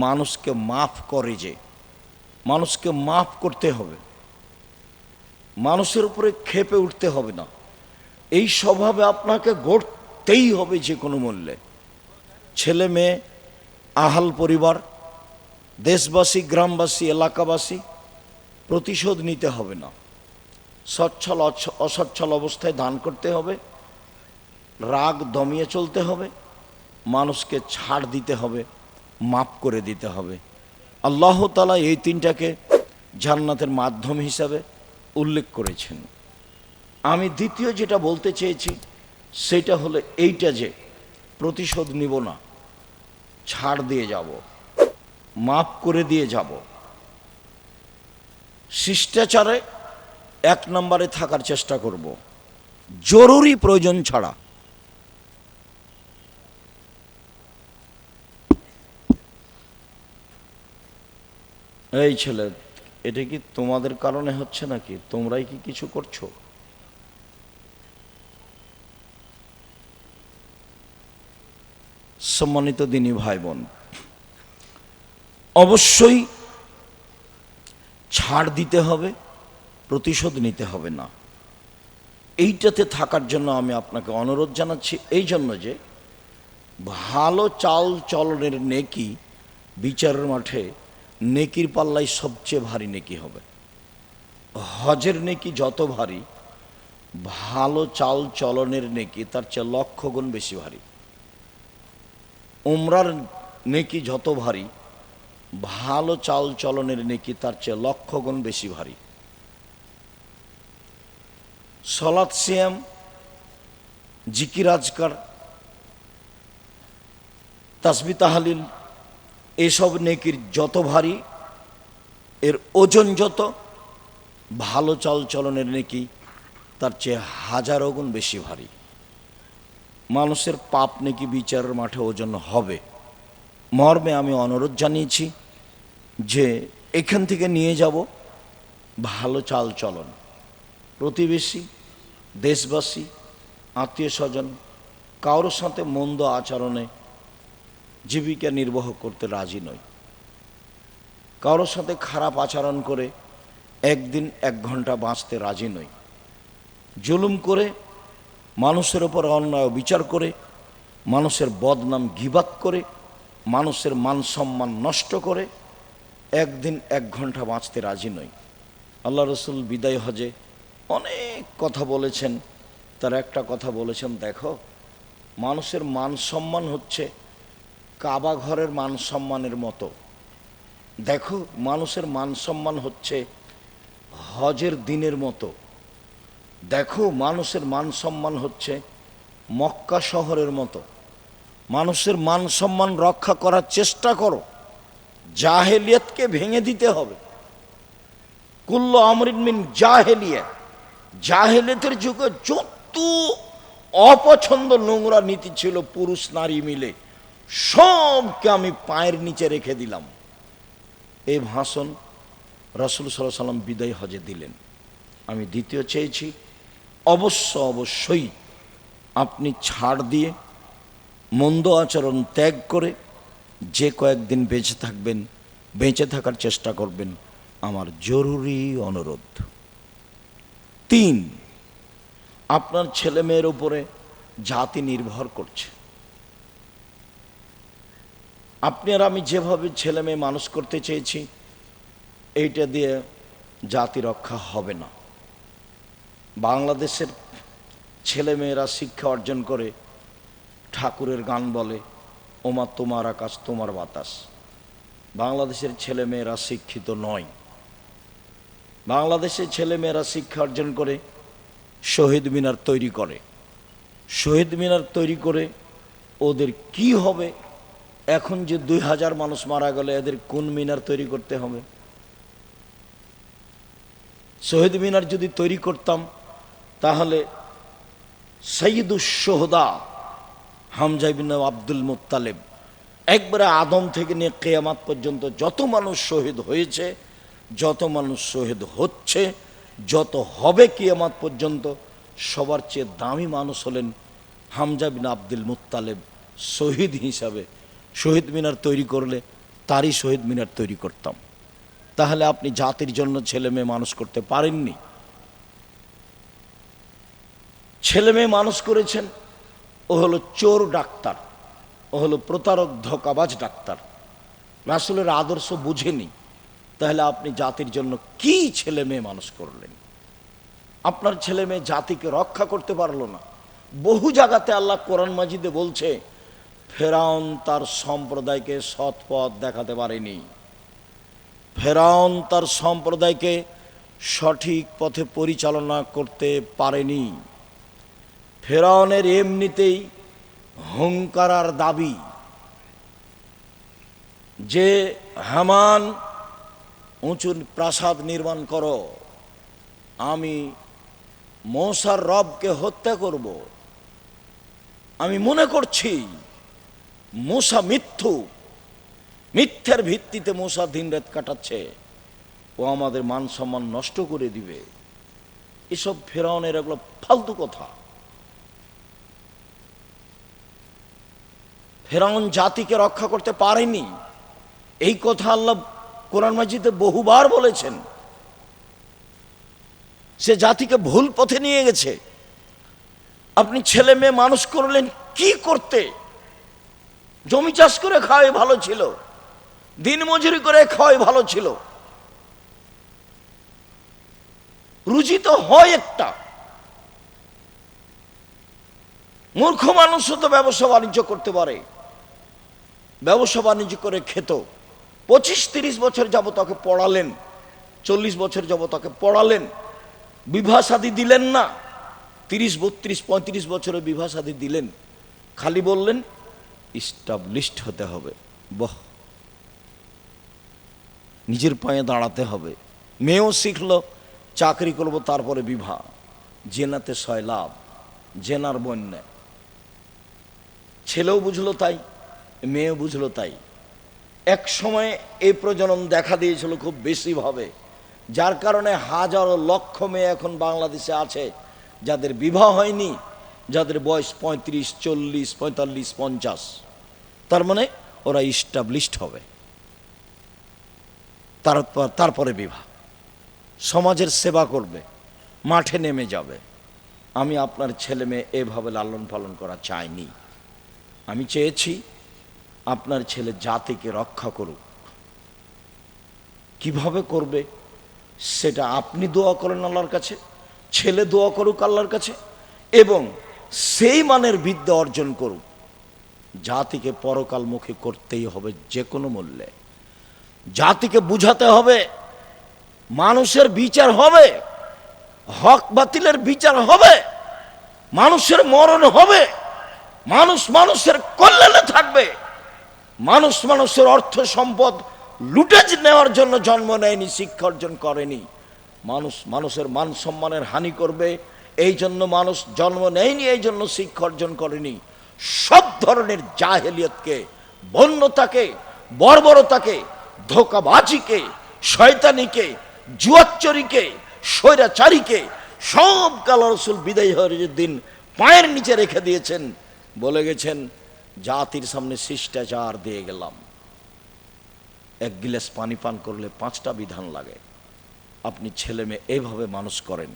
মানুষকে মাফ করে, যে মানুষকে মাফ করতে হবে, মানুষের উপরে ক্ষেপে উঠতে হবে না। এই স্বভাবে আপনাকে গড়তেই হবে যে কোনো মূল্যে। ছেলে মেয়ে, আহাল পরিবার, দেশবাসী, গ্রামবাসী, এলাকাবাসী, প্রতিশোধ নিতে হবে না। সচ্ছল অসচ্ছল অবস্থায় দান করতে হবে, রাগ দমিয়ে চলতে হবে, মানুষকে ছাড় দিতে হবে, মাফ করে দিতে হবে। আল্লাহ তাআলা এই তিনটাকে জান্নাতের মাধ্যম হিসাবে উল্লেখ করেছেন। আমি দ্বিতীয় যেটা বলতে চেয়েছি সেটা হলো এইটা, যে প্রতিশোধ নিব না, ছাড় দিয়ে যাব, মাফ করে দিয়ে যাব। শিষ্টাচারে 1 নম্বরে থাকার চেষ্টা করব, জরুরি প্রয়োজন ছাড়া। এই ছেলে, এটা কি তোমাদের কারণে হচ্ছে নাকি? তোমরাই কি কিছু করছো? সম্মানিত দিনী ভাই বোন, অবশ্যই ছাড় দিতে হবে, প্রতিশোধ নিতে হবে না। এইটাতে থাকার জন্য আমি আপনাকে অনুরোধ জানাচ্ছি, এই জন্য যে ভালো চাল চলনের নেকি বিচারের মাঠে নেকির পাল্লায় সবচেয়ে ভারী নেকি হবে। হজের নেকি যত ভারী, ভালো চাল চলনের নেকি তার চেয়ে 1,00,000 গুণ বেশি ভারী। উমরার নেকি যত ভারী, ভালো চাল চলনের নেকি তার চেয়ে 1,00,000 গুণ বেশি ভারী। সলাৎ, সিয়াম, জিকির আজকার, তাসবিহ তাহলিল, এসব নেকির যত ভারী, এর ওজন যত, ভালো চাল চলনের নেকি তার চেয়ে 1000 গুণ বেশি ভারী। মানুষের পাপ নেকি বিচারের মাঠে ওজন হবে মর্মে আমি অনুরোধ জানিয়েছি যে এখান থেকে নিয়ে যাব ভালো চাল চলন। প্রতিবেশী, দেশবাসী, আত্মীয় স্বজন কারোর সাথে মন্দ আচরণে জীবিকা নির্বাহ করতে রাজি নই। কারোর সাথে খারাপ আচরণ করে 1 দিন 1 ঘন্টা বাঁচতে রাজি নই। জুলুম করে, মানুষের ওপর অন্যায় বিচার করে, মানুষের বদনাম গীবাত করে, মানুষের মান সম্মান নষ্ট করে 1 দিন 1 ঘন্টা বাঁচতে রাজি নই। আল্লাহ রসুল বিদায় হজে অনেক কথা বলেছেন, তার একটা কথা বলেছেন, দেখো মানুষের মান সম্মান হচ্ছে কাবা ঘরের মান সম্মানের মতো। দেখো মানুষের মান সম্মান হচ্ছে হজের দিনের মতো। দেখো মানুষের মান সম্মান হচ্ছে মক্কা শহরের মতো। মানুষের মান সম্মান রক্ষা করার চেষ্টা করো, জাহেলিয়াতকে ভেঙে দিতে হবে। কুল্লু আমরিন মিন জাহেলিয়া, জাহেলিয়াতের যুগে যত অপছন্দ নোংরা নীতি ছিল পুরুষ নারী মিলে, সবকে আমি পায়ের নিচে রেখে দিলাম। এই ভাষণ রাসূল সাল্লাল্লাহু আলাইহি ওয়াসাল্লাম বিদায় হজে দিলেন। আমি দ্বিতীয় চেয়েছি, অবশ্যই আপনি ছাড় দিয়ে মন্দ আচরণ ত্যাগ করে যে কয়েকদিন বেঁচে থাকবেন, বেঁচে থাকার চেষ্টা করবেন, আমার জরুরি অনুরোধ। 3, আপনার ছেলে মেয়ের উপরে জাতি নির্ভর করছে। আপনি আর আমি যেভাবে ছেলে মেয়ে মানুষ করতে চেয়েছি, এইটা দিয়ে জাতি রক্ষা হবে না। বাংলাদেশের ছেলে মেয়েরা শিক্ষা অর্জন করে ঠাকুরের গান বলে, ওমা তোমার আকাশ তোমার বাতাস। বাংলাদেশের ছেলে মেয়েরা শিক্ষিত নয়। বাংলাদেশের ছেলে মেয়েরা শিক্ষা অর্জন করে শহীদ মিনার তৈরি করে। শহীদ মিনার তৈরি করে ওদের কি হবে? এখন যে 2000 মানুষ মারা গেলে এদের কোন মিনার তৈরি করতে হবে? শহীদ মিনার যদি তৈরি করতাম তাহলে সৈয়দুশ শুহাদা হামজা ইবনে আব্দুল মুত্তালিব, একবারে আদম থেকে নিয়ে কিয়ামত পর্যন্ত যত মানুষ শহীদ হয়েছে, যত মানুষ শহীদ হচ্ছে, যত হবে কিয়ামত পর্যন্ত, সবার চেয়ে দামি মানুষ হলেন হামজা ইবনে আব্দুল মুত্তালিব। শহীদ হিসাবে শহীদ মিনার তৈরি করলে তারই শহীদ মিনার তৈরি করতাম। তাহলে আপনি জাতির জন্য ছেলে মেয়ে মানুষ করতে পারেননি। ছেলে মেয়ে মানুষ করেছেন, ও হলো চোর ডাক্তার, ও হলো প্রতারক ধোঁকাবাজ ডাক্তার, রাসূলের আদর্শ বুঝেনি। তাহলে আপনি জাতির জন্য কি ছেলে মেয়ে মানুষ করলেন? আপনার ছেলে মেয়ে জাতিকে রক্ষা করতে পারলো না। বহু জায়গাতে আল্লাহ কোরআন মাজিদে বলছে, ফেরাউন তার সম্প্রদায়কে সৎ পথ দেখাতে পারেনি, ফেরাউন তার সম্প্রদায়কে সঠিক পথে পরিচালনা করতে পারেনি। ফেরাউনের এমনিতেই হুঙ্কার আর দাবি যে হামান উঁচু প্রাসাদ নির্মাণ করো, আমি মূসার রবকে হত্যা করব। আমি মনে করছি মূসা মিথ্যার ভিত্তিতে মূসা দিনরাত কাটাচ্ছে, ও আমাদের মান সম্মান নষ্ট করে দিবে। এসব ফেরাউনের এগুলো ফালতু কথা। ফেরাউন জাতিকে রক্ষা করতে পারেনি, এই কথা আল্লাহ কোরআন মাজিদে বহুবার বলেছেন। সে জাতিকে ভুল পথে নিয়ে গেছে। আপনি ছেলে মেয়ে মানুষ করলেন কি করতে? জমি চাষ করে খাওয়াই ভালো ছিল, দিন মজুরি করে খাওয়াই ভালো ছিল। রুজি তো হয় একটা। মূর্খ মানুষও তো ব্যবসা বাণিজ্য করতে পারে, ব্যবসা বাণিজ্য করে খেত। 25-30 বছর যাবত তাকে পড়ালেন, 40 বছর যাবত তাকে পড়ালেন, বিবাহ শাদী দিলেন না। 30-32-35 বছরে বিবাহ শাদী দিলেন, খালি বললেন ইস্টাবলিশড হতে হবে। বাহ, নিজের পায়ে দাঁড়াতে হবে। মেয়েও শিখলো চাকরি করব, তারপরে বিবাহ। জেনাতে সয়লাভ, জেনার বন্যা। ছেলেও বুঝলো তাই, মেয়েও বুঝলো তাই। এক সময় এই প্রজনন দেখা দিয়েছিল খুব বেশিভাবে, যার কারণে হাজারো লক্ষ মেয়ে এখন বাংলাদেশে আছে যাদের বিবাহ হয়নি, যাদের বয়স 35, 40, 45, 50। তার মানে ওরা ইস্টাবলিশড হবে, তারপরে বিবাহ। সমাজের সেবা করবে, মাঠে নেমে যাবে। আমি আপনার ছেলে মেয়ে এভাবে লালন পালন করা চাইনি। আমি চেয়েছি আপনার ছেলে জাতিকে রক্ষা করুক। কিভাবে করবে সেটা আপনি দোয়া করেন আল্লাহর কাছে, ছেলে দোয়া করুক আল্লাহর কাছে, এবং সেই মানের বিদ্যা অর্জন করুক। জাতিকে পরকালমুখী করতেই হবে যে কোনো মূল্যে। জাতিকে বুঝাতে হবে মানুষের বিচার হবে, হক বাতিলের বিচার হবে, মানুষের মরণ হবে, মানুষ মানুষের কল্যাণে থাকবে। মানুষ মানুষের অর্থ সম্পদ লুটেজ নেওয়ার জন্য জন্ম নেয়নি, শিক্ষা অর্জন করেনি। মানুষ মানুষের মান সম্মানের হানি করবে এই জন্য মানুষ জন্ম নেয়নি, এই জন্য শিক্ষা অর্জন করেনি। সব ধরনের জাহেলিয়তকে, বন্যতাকে, বর্বরতাকে, ধোঁকাবাজিকে, শয়তানিকে, জুয়াচ্চরিকে, স্বৈরাচারীকে সব আল্লাহ রাসূল বিদায় হওয়ার দিন পায়ের নিচে রেখে দিয়েছেন, বলে গেছেন জাতির সামনে শিষ্টাচার দিয়ে গেলাম। এক গিলাস পানি পান করলে 5টা বিধান লাগে। আপনি ছেলে মেয়ে এইভাবে মানুষ করেন।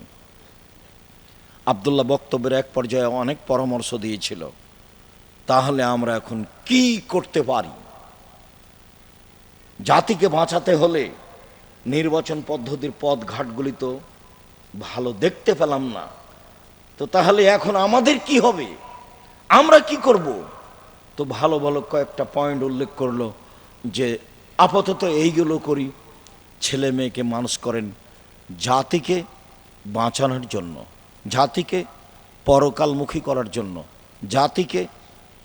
আব্দুল্লাহ বক্তব্যের এক পর্যায়ে অনেক পরামর্শ দিয়েছিল, তাহলে আমরা এখন কি করতে পারি? জাতিকে বাঁচাতে হলে নির্বাচন পদ্ধতির পথ ঘাটগুলি তো ভালো দেখতে পেলাম না, তো তাহলে এখন আমাদের কি হবে, আমরা কি করব? তো ভালো ভালো কয়েকটা পয়েন্ট উল্লেখ করলো যে আপাতত এইগুলো করি। ছেলে মেয়েকে মানুষ করেন জাতিকে বাঁচানোর জন্য, জাতিকে পরকালমুখী করার জন্য, জাতিকে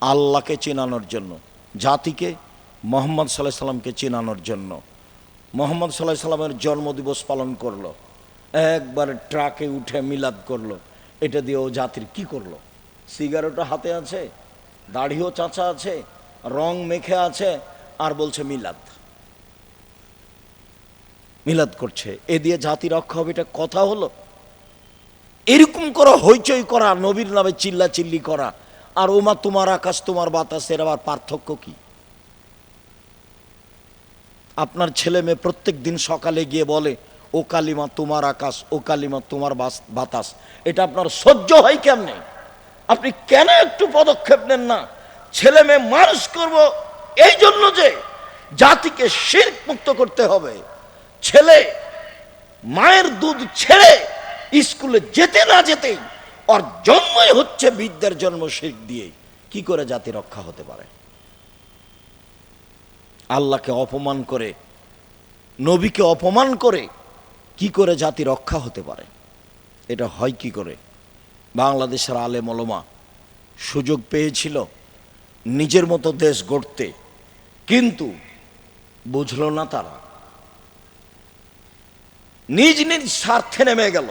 আল্লাহকে চেনানোর জন্য, জাতিকে মোহাম্মদ সাল্লাল্লাহু আলাইহি সাল্লামকে চেনানোর জন্য। মোহাম্মদ সাল্লাল্লাহু আলাইহি সাল্লামের জন্মদিবস পালন করলো, একবার ট্রাকে উঠে মিলাদ করলো। এটা দিয়ে ও জাতির কি করলো? সিগারেটও হাতে আছে, দাড়িও চাচা আছে, রং মেখে আছে, আর বলছে মিলাদ। মিলাদ করছে, এ দিয়ে জাতি রক্ষা হবে? এটা কথা হলো? এরকম করা, হইচই করা, নবীর নামে চিল্লা চিল্লি করা, আর ওমা তোমার আকাশ তোমার বাতাস, এর আবার পার্থক্য কি? আপনার ছেলে মেয়ে প্রত্যেক দিন সকালে গিয়ে বলে, ও কালিমা তোমার আকাশ, ও কালিমা তোমার বাতাস, এটা আপনার সহ্য হয় কেমনে? আপনি কেন একটু পদক্ষেপ নেন না? ছেলে মেয়ে মানুষ করব এই জন্য যে জাতিকে শিরক মুক্ত করতে হবে। ছেলে মায়ের দুধ ছেড়ে স্কুলে যেতে না যেতেই ওর জন্মই হচ্ছে বিদ্যার জন্ম শিরক দিয়ে। কি করে জাতি রক্ষা হতে পারে? আল্লাহকে অপমান করে, নবীকে অপমান করে কি করে জাতি রক্ষা হতে পারে? এটা হয় কি করে? বাংলাদেশের আলেম ওলামা সুযোগ পেয়েছিল নিজের মতো দেশ গড়তে, কিন্তু বুঝলো না তারা, নিজ নিজ স্বার্থে নেমে গেল।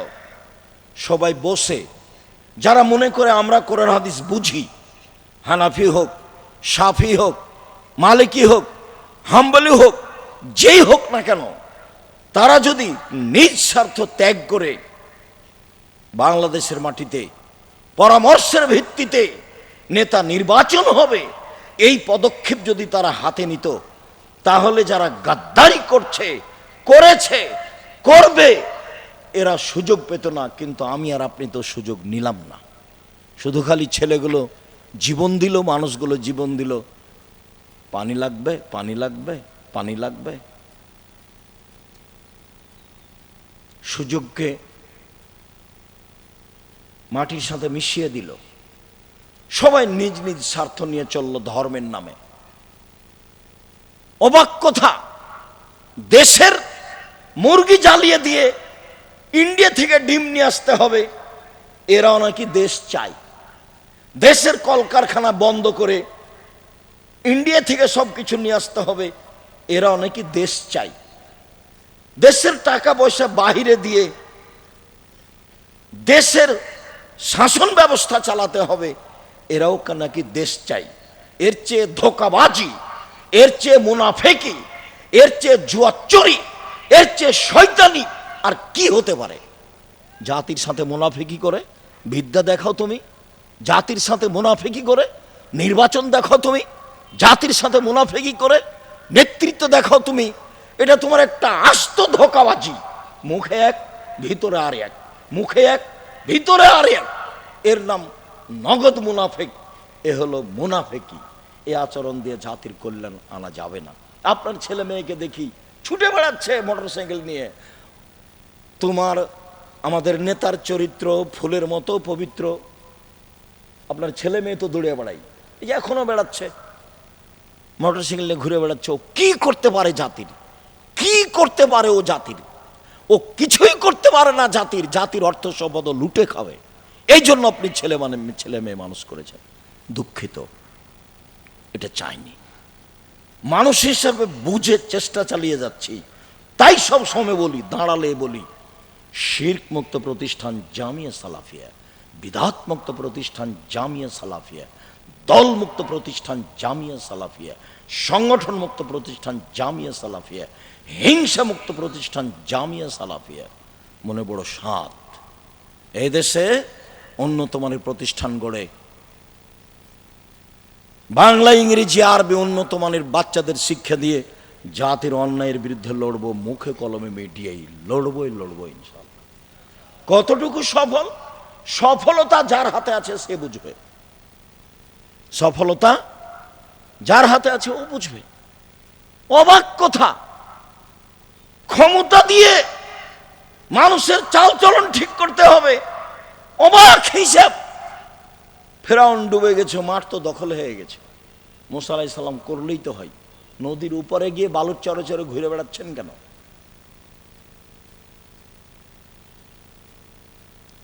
সবাই বসে, যারা মনে করে আমরা কোরআন হাদিস বুঝি, হানাফি হোক, শাফি হোক, মালিকি হোক, হাম্বলি হোক, যেই হোক না কেন, তারা যদি নিজ স্বার্থ ত্যাগ করে বাংলাদেশের মাটিতে পরামর্শের ভিত্তিতে নেতা নির্বাচন হবে, এই পদক্ষেপ যদি তারা হাতে নিত, তাহলে যারা গাদ্দারি করছে, করেছে, করবে, এরা সুযোগ পেত না। কিন্তু আমি আর আপনি তো সুযোগ নিলাম না। শুধু খালি ছেলেগুলো জীবন দিল, মানুষগুলো জীবন দিল, পানি লাগবে, পানি লাগবে, পানি লাগবে। সুযোগকে মাটির সাথে মিশিয়ে দিল। সবাই নিজ নিজ স্বার্থ নিয়ে চলল ধর্মের নামে। অবাক কথা, দেশের মুরগি জ্বালিয়ে দিয়ে ইন্ডিয়া থেকে ডিম নিয়ে আসতে হবে, এরাও নাকি দেশ চায়। দেশের কলকারখানা বন্ধ করে ইন্ডিয়া থেকে সবকিছু নিয়ে আসতে হবে, এরাও নাকি দেশ চায়। দেশের টাকা পয়সা বাহিরে দিয়ে দেশের শাসন ব্যবস্থা চালাতে হবে, এরাও নাকি দেশ চাই। এর চেয়ে ধোঁকাবাজি, এর চেয়ে মুনাফেকি, এর চেয়ে জুয়াচুরি, এর চেয়ে শয়তানি আর কি হতে পারে? জাতির সাথে মুনাফেকি করে বিদ্যা দেখাও তুমি, জাতির সাথে মুনাফেকি করে নির্বাচন দেখাও তুমি, জাতির সাথে মুনাফেকি করে নেতৃত্ব দেখাও তুমি। এটা তোমার একটা আস্ত ধোঁকাবাজি। মুখে এক, ভিতরে আর এক, মুখে এক, ভিতরে আর এক। এর নাম নগদ মুনাফেক। এ হলো মুনাফেকি। এ আচরণ দিয়ে জাতির কল্যাণ আনা যাবে না। আপনার ছেলে মেয়েকে দেখি ছুটে বেড়াচ্ছে মোটরসাইকেল নিয়ে। তোমার আমাদের নেতার চরিত্র ফুলের মতো পবিত্র, আপনার ছেলে মেয়ে তো দৌড়ে বেড়াই, এই যে এখনো বেড়াচ্ছে মোটরসাইকেল নিয়ে ঘুরে বেড়াচ্ছে। ও কি করতে পারে জাতির? কি করতে পারে ও জাতির? ও কিছুই করতে পারে না জাতির। জাতির অর্থ সম্পদ লুটে খাবে। এই জন্য আপনি ছেলে মেয়ে মানুষ করেছেন। দুঃখিত, এটা চাইনি। মানুষ হিসাবে বুঝে চেষ্টা চালিয়ে যাচ্ছি। তাই সব সময় বলি, দাঁড়ালে বলি, শিরক মুক্ত প্রতিষ্ঠান জামিয়া সালাফিয়া, বিদআত মুক্ত প্রতিষ্ঠান জামিয়া সালাফিয়া, দল মুক্ত প্রতিষ্ঠান জামিয়া সালাফিয়া, সংগঠন মুক্ত প্রতিষ্ঠান জামিয়া সালাফিয়া, হিংসা মুক্ত প্রতিষ্ঠান জামিয়া সালাফিয়া। মনে বড় সাত, এই দেশে উন্নত মানের প্রতিষ্ঠান গড়ে বাংলা, ইংরেজি, আরবি উন্নত মানের বাচ্চাদের শিক্ষা দিয়ে জাতির অন্যায়ের বিরুদ্ধে লড়বো। মুখে কলমে মিডিয়াই লড়বই লড়বো ইনশাআল্লাহ। কতটুকু সফল? সফলতা যার হাতে আছে সে বুঝবে। সফলতা যার হাতে আছে ও বুঝবে। অবাক কথা, ক্ষমতা দিয়ে মানুষের চালচলন ঠিক করতে হবে, অবাক হিসাব। ফেরাউন ডুবে গেছে, মাঠ তো দখল হয়ে গেছে। মুসা আলাইহিস সালাম করলেই তো হয়। নদীর উপরে গিয়ে বালুর চরে চরে ঘুরে বেড়াচ্ছেন কেন?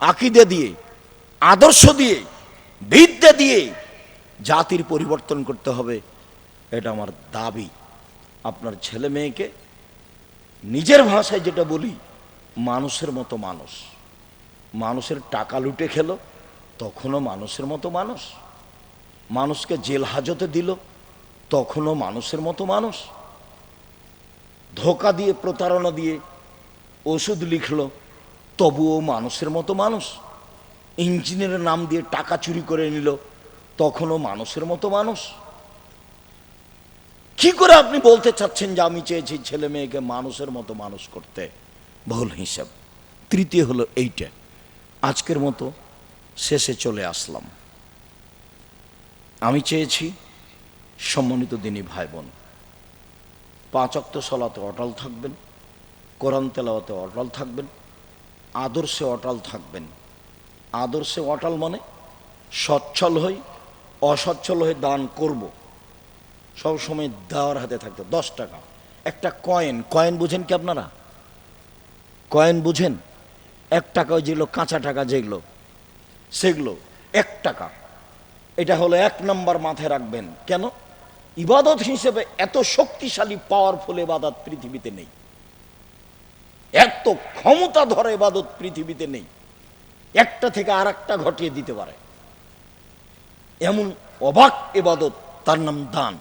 আকীদা দিয়ে, আদর্শ দিয়ে, বিদ্যা দিয়ে জাতির পরিবর্তন করতে হবে, এটা আমার দাবি। আপনার ছেলে মেয়েকে নিজের ভাষায় যেটা বলি, মানুষের মতো মানুষ। মানুষের টাকা লুটে খেলো, তখনও মানুষের মতো মানুষ। মানুষকে জেল হাজতে দিল, তখনও মানুষের মতো মানুষ। ধোঁকা দিয়ে, প্রতারণা দিয়ে ওষুধ লিখলো, তবুও মানুষের মতো মানুষ। ইঞ্জিনিয়ারের নাম দিয়ে টাকা চুরি করে নিল, তখনও মানুষের মতো মানুষ। কি করে আপনি বলতে চাচ্ছেন যে আমি চেয়েছি ছেলে মেয়েকে মানুষের মতো মানুষ করতে? ভুল হিসাব। তৃতীয় হলো এইটা। আজকের মতো শেষে চলে আসলাম। আমি চেয়েছি সম্মানিত দিনী ভাই বোন 5 ওয়াক্ত সালাতে অটল থাকবেন, কোরআন তেলাওয়াতে অটল থাকবেন, আদর্শে অটল থাকবেন। আদর্শে অটল মানে সচ্ছল হই, অসচ্ছল হয়ে দান করব, সবসময় দেওয়ার হাতে থাকতে। 10 টাকা একটা কয়েন, কয়েন বুঝেন কি আপনারা? কয়েন বুঝেন? 1 টাকা যেগুলো কাঁচা টাকা যেগুলো, সেগুলো 1 টাকা। এটা হলো 1 নম্বর, মাথায় রাখবেন। কেন? ইবাদত হিসেবে এত শক্তিশালী পাওয়ারফুল ইবাদত পৃথিবীতে নেই, এত ক্ষমতা ধরে ইবাদত পৃথিবীতে নেই। একটা থেকে আর একটা ঘটিয়ে দিতে পারে এমন অবাক ইবাদত, তার নাম দান।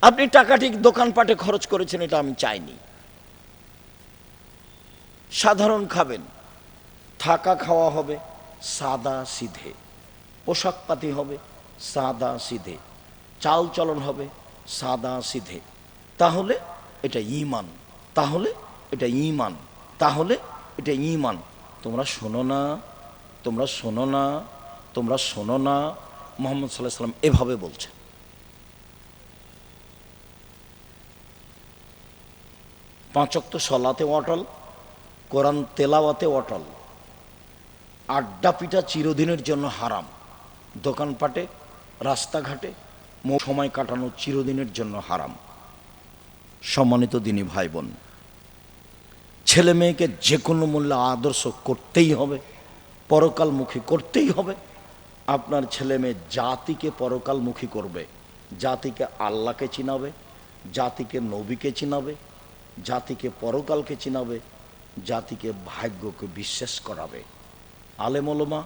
আপনি টাকাটি দোকানপাটে খরচ করেছেন, এটা আমি চাইনি। সাধারণ খাবেন, থাকা খাওয়া হবে সাদা সিধে, পোশাক পাতি হবে সাদা সিধে, চাল চলন হবে সাদা সিধে। তাহলে এটা ঈমান, তাহলে এটা ঈমান, তাহলে এটা ঈমান। তোমরা শোনো না, তোমরা শোনো না, তোমরা শোনো না। মুহাম্মদ সাল্লাল্লাহু আলাইহি ওয়াসাল্লাম এভাবে বলছেন। 5 ওয়াক্ত সালাতে অটল, কোরআন তেলাওয়াতে অটল। আড্ডা পিটা চিরদিনের জন্য হারাম। দোকানপাটে, রাস্তাঘাটে সময় কাটানো চিরদিনের জন্য হারাম। সম্মানিত দিনী ভাই বোন, ছেলে মেয়েকে যে কোনো মূল্যে আদর্শ করতেই হবে, পরকালমুখী করতেই হবে। আপনার ছেলে মেয়ে জাতিকে পরকালমুখী করবে, জাতিকে আল্লাহকে চিনাবে, জাতিকে নবীকে চিনাবে, জাতিকে পরকালকে চিনাবে, জাতিকে ভাগ্যকে বিশ্বাস করাবে। আলেম ওলামা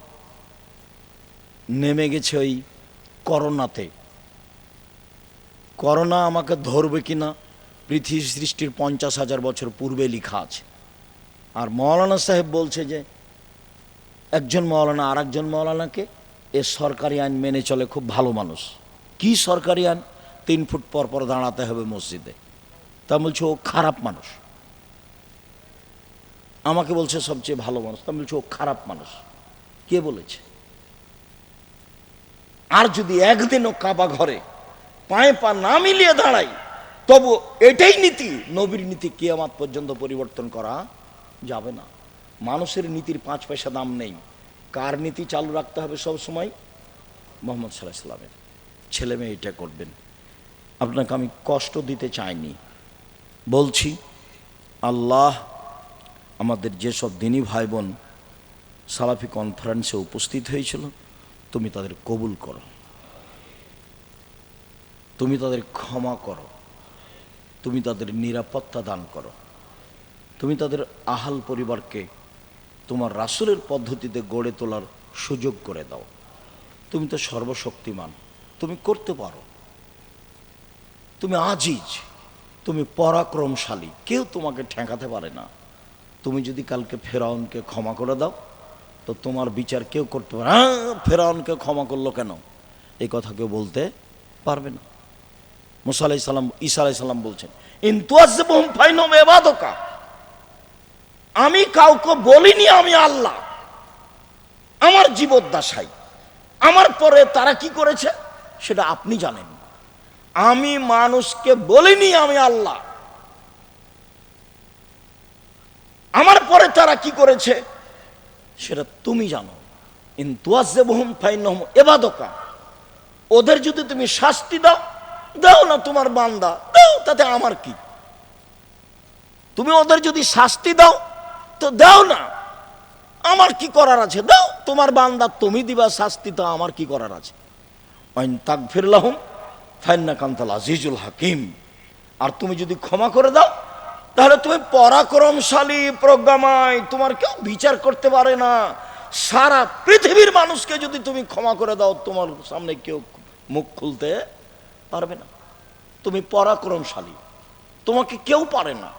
নেমে গেছে ওই করোনাতে। করোনা আমাকে ধরবে কিনা পৃথিবী সৃষ্টির 50,000 বছর পূর্বে লেখা আছে। আর মৌলানা সাহেব বলছে যে একজন মৌলানা আর একজন মৌলানাকে এ সরকারি আইন মেনে চলে, খুব ভালো মানুষ। কি সরকারি আইন? 3 ফুট পর পর দাঁড়াতে হবে মসজিদে। তা বলছে ও খারাপ মানুষ। আমাকে বলছে সবচেয়ে ভালো মানুষ, তা বলছে ও খারাপ মানুষ। কে বলেছে? আর যদি একদিনও কাবা ঘরে পায়ে পা না মিলিয়ে দাঁড়াই, তবু এটাই নীতি, নবীর নীতি, কিয়ামত পর্যন্ত পরিবর্তন করা যাবে না। মানুষের নীতির 5 পয়সা দাম নেই। কার নীতি চালু রাখতে হবে সব সময়? মুহাম্মদ সাল্লাল্লাহু আলাইহি ওয়াসাল্লামের। ছেলে মেয়ে এটা করবেন। আপনাকে আমি কষ্ট দিতে চাইনি, বলছি আল্লাহ আমাদের যেসব দিনী ভাই বোন সালাফি কনফারেন্সে উপস্থিত হয়েছিল, তুমি তাদের কবুল করো, তুমি তাদের ক্ষমা করো, তুমি তাদের নিরাপত্তা দান করো, তুমি তাদের আহাল পরিবারকে তোমার রাসূলের পদ্ধতিতে গড়ে তোলার সুযোগ করে দাও। তুমি তো সর্বশক্তিমান, তুমি করতে পারো, তুমি আজিজ, তুমি পরাক্রমশালী, কেউ তোমাকে ঠেকাতে পারে না। তুমি যদি কালকে ফেরাউনকে ক্ষমা করে দাও, তো তোমার বিচার কেউ করতে পারে না। ফেরাউনকে ক্ষমা করলো কেন, এই কথা কেউ বলতে পারবে না। মুসা আলাইহিস সালাম, ঈসা আলাইহিস সালাম বলছেন ইন তুআযযিবহুম ফাইনহুম ইবাদুকা, আমি কাউকে বলিনি আমি আল্লাহ, আমার জীবদ্দশায় আমার পরে তারা কি করেছে সেটা আপনি জানেন। আমি মানুষকে বলিনি আমি আল্লাহ, আমার পরে তারা কি করেছে সেটা তুমি জানো। ইন তুআযযিবহুম ফাইনহুম ইবাদুকা, ওদের যদি তুমি শাস্তি দাও, দাও না, তোমার বান্দা, দাও, তাতে আমার কি? তুমি ওদের যদি শাস্তি দাও তো দাও না, আমার কি করার আছে? দাও, তোমার বান্দা, তুমি দিবা শাস্তি, তো আমার কি করার আছে? ওয়াইন তাগফির লাহুম ফাইন্নাকা আনতাল আজিজুল হাকিম, আর তুমি যদি ক্ষমা করে দাও তাহলে তুমি পরাক্রমশালী, প্রজ্ঞাময়, তোমার কেউ বিচার করতে পারে না। সারা পৃথিবীর মানুষকে যদি তুমি ক্ষমা করে দাও, তোমার সামনে কেউ মুখ খুলতে পারবে না। তুমি পরাক্রমশালী, তোমাকে কেউ পারে না।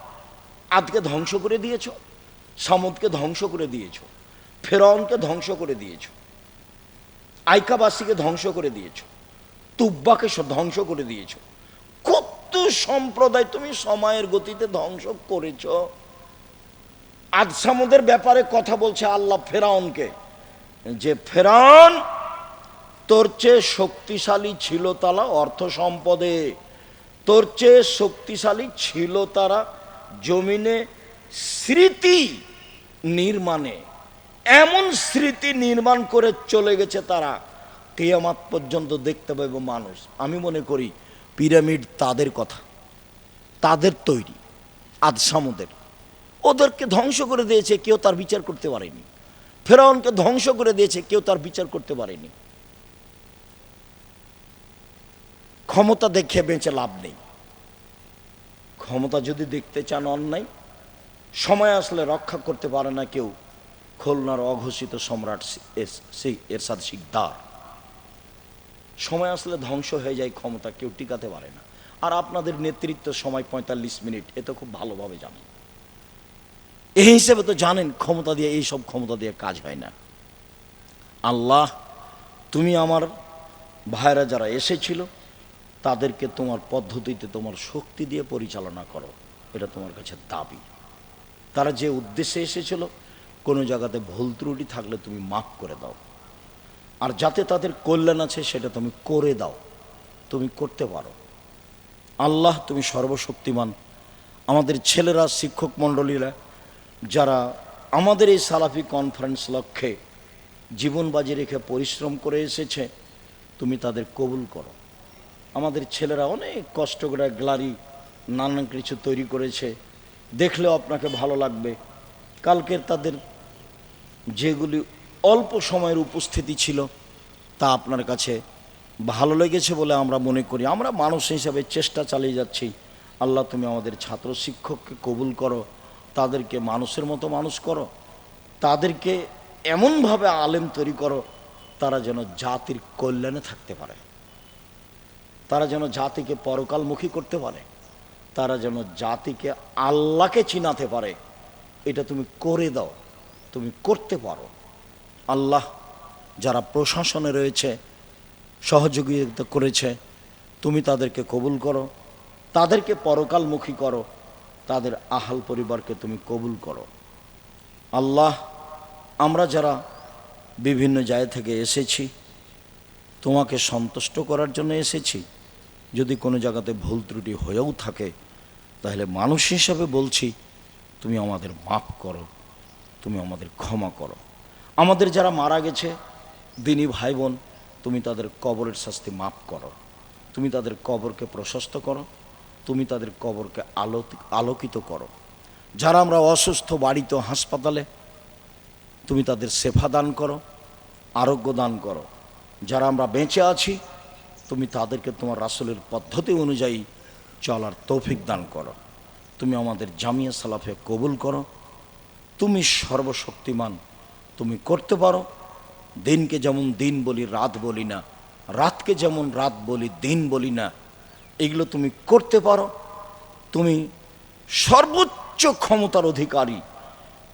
আদকে ধ্বংস করে দিয়েছ, সামুদকে ধ্বংস করে দিয়েছ, ফেরাউনকে ধ্বংস করে দিয়েছ, আইকাবাসীকে ধ্বংস করে দিয়েছ, তুব্বাকে ধ্বংস করে দিয়েছ। কত সম্প্রদায় তুমি সময়ের গতিতে ধ্বংস করেছ। আদ সামুদের ব্যাপারে কথা বলছে আল্লাহ ফেরাউনকে, যে ফেরাউন তোর চেয়ে শক্তিশালী ছিল তারা অর্থ সম্পদে, তোর চেয়ে শক্তিশালী ছিল তারা জমিনে স্মৃতি নির্মাণে। এমন স্মৃতি নির্মাণ করে চলে গেছে তারা, কিয়ামত পর্যন্ত দেখতে পাবে মানুষ। আমি মনে করি পিরামিড তাদের কথা, তাদের তৈরি, আদ সামুদের। ওদেরকে ধ্বংস করে দিয়েছে, কেউ তার বিচার করতে পারেনি। ফেরাউনকে ধ্বংস করে দিয়েছে, কেউ তার বিচার করতে পারেনি। ক্ষমতা দেখে বেঁচে লাভ নেই। ক্ষমতা যদি দেখতে চান অন্যায়, সময় আসলে রক্ষা করতে পারে না কেউ। খুলনার অঘোষিত সম্রাট এরশাদ শিকদার, সময় আসলে ধ্বংস হয়ে যায় ক্ষমতা, কেউ টিকাতে পারে না। আর আপনাদের নেতৃত্ব সময় 45 মিনিট, এ তো খুব ভালোভাবে জানেন। এই হিসেবে তো জানেন ক্ষমতা দিয়ে, এইসব ক্ষমতা দিয়ে কাজ হয় না। আল্লাহ, তুমি আমার ভাইরা যারা এসেছিল তাদেরকে তোমার পদ্ধতিতে তোমার শক্তি দিয়ে পরিচালনা করো, এটা তোমার কাছে দাবি। তারা যে উদ্দেশ্যে এসেছিল, কোনো জায়গাতে ভুল ত্রুটি থাকলে তুমি মাফ করে দাও, আর যাতে তাদের কল্যাণ আছে সেটা তুমি করে দাও। তুমি করতে পারো আল্লাহ, তুমি সর্বশক্তিমান। আমাদের ছেলেরা, শিক্ষক মণ্ডলীরা যারা আমাদের এই সালাফি কনফারেন্স লক্ষ্যে জীবন বাজি রেখে পরিশ্রম করে এসেছে, তুমি তাদের কবুল করো। আমাদের ছেলেরা অনেক কষ্ট করে গ্যালারি নানান কিছু তৈরি করেছে, দেখলেও আপনাকে ভালো লাগবে। কালকের তাদের যেগুলি অল্প সময়ের উপস্থিতি ছিল তা আপনার কাছে ভালো লেগেছে বলে আমরা মনে করি। আমরা মানুষ হিসাবে চেষ্টা চালিয়ে যাচ্ছি। আল্লাহ, তুমি আমাদের ছাত্র শিক্ষককে কবুল করো, তাদেরকে মানুষের মতো মানুষ করো, তাদেরকে এমনভাবে আলেম তৈরি করো তারা যেন জাতির কল্যাণে থাকতে পারে, তারা যেন জাতিকে পরকালমুখী করতে পারে, তারা যেন জাতিকে আল্লাহকে চিনাতে পারে। এটা তুমি করে দাও, তুমি করতে পারো। আল্লাহ, যারা প্রশাসনে রয়েছে, সহযোগিতা করেছে, তুমি তাদেরকে কবুল করো, তাদেরকে পরকালমুখী করো, তাদের আহাল পরিবারকে তুমি কবুল করো। আল্লাহ, আমরা যারা বিভিন্ন জায়গা থেকে এসেছি, তোমাকে সন্তুষ্ট করার জন্য এসেছি। যদি কোনো জায়গাতে ভুল ত্রুটি হয়েও থাকে, তাহলে মানুষ হিসাবে বলছি, তুমি আমাদের মাফ করো, তুমি আমাদের ক্ষমা করো। আমাদের যারা মারা গেছে দিনী ভাই বোন, তুমি তাদের কবরের শাস্তি মাফ করো, তুমি তাদের কবরকে প্রশস্ত করো, তুমি তাদের কবরকে আলোকিত করো। যারা আমরা অসুস্থ, বাড়িতে, হাসপাতালে, তুমি তাদের শেফা দান করো, আরোগ্য দান করো। যারা আমরা বেঁচে আছি, তুমি তাদেরকে তোমার রাসূলের পদ্ধতি অনুযায়ী চলার তৌফিক দান করো। তুমি আমাদের জামিয়া সালাফে কবুল করো। তুমি সর্বশক্তিমান, তুমি করতে পারো। দিনকে যেমন দিন বলি, রাত বলি না, রাতকে যেমন রাত বলি, দিন বলি না, এগুলো তুমি করতে পারো। তুমি সর্বোচ্চ ক্ষমতার অধিকারী,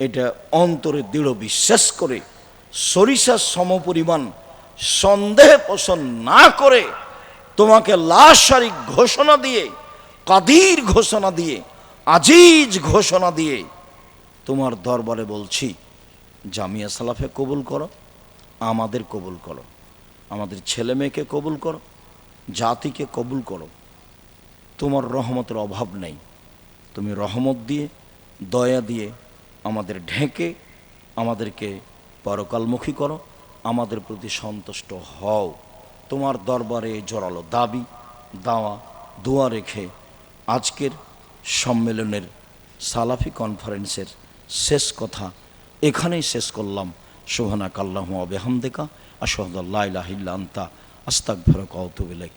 এটা অন্তরে দৃঢ় বিশ্বাস করে সরিষার সমপরিমাণ সন্দেহ পোষণ না করে, তোমাকে লা শারিক ঘোষণা দিয়ে, কাদির ঘোষণা দিয়ে, আজিজ ঘোষণা দিয়ে তোমার দরবারে বলছি, জামিয়া সালাফে কবুল করো, আমাদের কবুল করো, আমাদের ছেলে মেয়েকে কবুল করো, জাতিকে কবুল করো। তোমার রহমতের অভাব নেই। তুমি রহমত দিয়ে, দয়া দিয়ে আমাদের ঢেকে আমাদেরকে পরকালমুখী করো, আমাদের প্রতি সন্তুষ্ট হও। তোমার দরবারে জোরালো দাবি, দাওয়া, দোয়া রেখে আজকের সম্মেলনের সালাফি কনফারেন্সের শেষ কথা এখানেই শেষ করলাম। সুবহানাকা আল্লাহুম্মা ওয়া বিহামদিকা আশহাদু আল্লা ইলাহা ইল্লা আনতা আস্তাগফিরুকা ওয়া আতুবু ইলাইক।